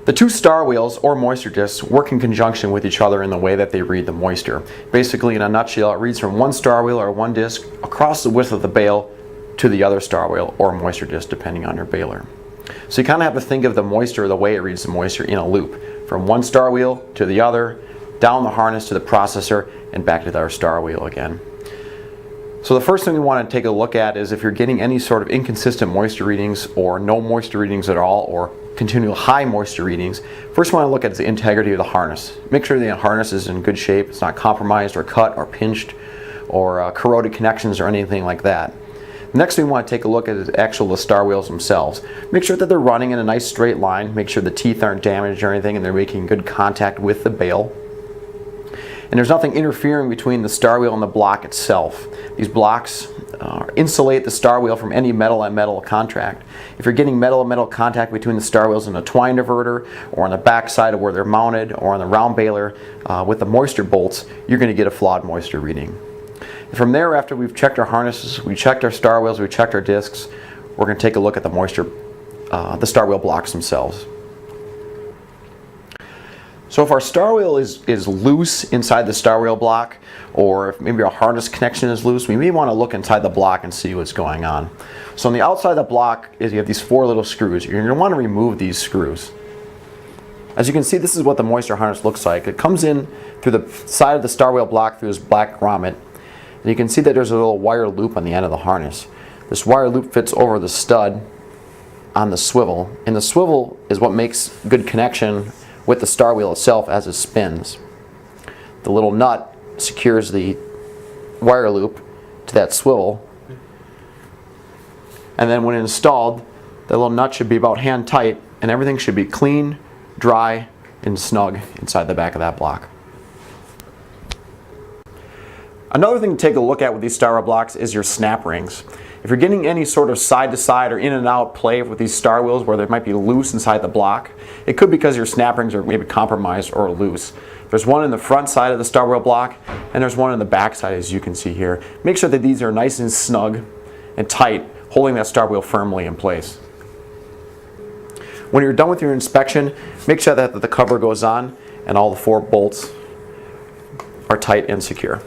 The two star wheels or moisture discs work in conjunction with each other in the way that they read the moisture. Basically, in a nutshell, it reads from one star wheel or one disc across the width of the bale to the other star wheel or moisture disc, depending on your baler. So you kind of have to think of the moisture, the way it reads the moisture, in a loop, from one star wheel to the other, down the harness to the processor, and back to our star wheel again. So the first thing we want to take a look at is if you're getting any sort of inconsistent moisture readings or no moisture readings at all, or continual high moisture readings. First, we want to look at the integrity of the harness. Make sure the harness is in good shape, it's not compromised or cut or pinched or corroded connections or anything like that. Next thing we want to take a look at is the star wheels themselves. Make sure that they're running in a nice straight line, make sure the teeth aren't damaged or anything and they're making good contact with the bale. And there's nothing interfering between the star wheel and the block itself. These blocks insulate the star wheel from any metal-on-metal contact. If you're getting metal-on-metal contact between the star wheels and a twine diverter, or on the back side of where they're mounted, or on the round baler with the moisture bolts, you're going to get a flawed moisture reading. And from there, after we've checked our harnesses, we checked our star wheels, we checked our discs, we're going to take a look at the star wheel blocks themselves. So if our star wheel is loose inside the star wheel block, or if maybe our harness connection is loose, we may want to look inside the block and see what's going on. So on the outside of the block is you have these four little screws. You're going to want to remove these screws. As you can see, this is what the moisture harness looks like. It comes in through the side of the star wheel block through this black grommet. And you can see that there's a little wire loop on the end of the harness. This wire loop fits over the stud on the swivel, and the swivel is what makes good connection with the star wheel itself as it spins. The little nut secures the wire loop to that swivel, and then when installed, the little nut should be about hand tight and everything should be clean, dry, and snug inside the back of that block. Another thing to take a look at with these star wheel blocks is your snap rings. If you're getting any sort of side-to-side or in-and-out play with these star wheels where they might be loose inside the block, it could be because your snap rings are maybe compromised or loose. There's one in the front side of the star wheel block and there's one in the back side, as you can see here. Make sure that these are nice and snug and tight, holding that star wheel firmly in place. When you're done with your inspection, make sure that the cover goes on and all the four bolts are tight and secure.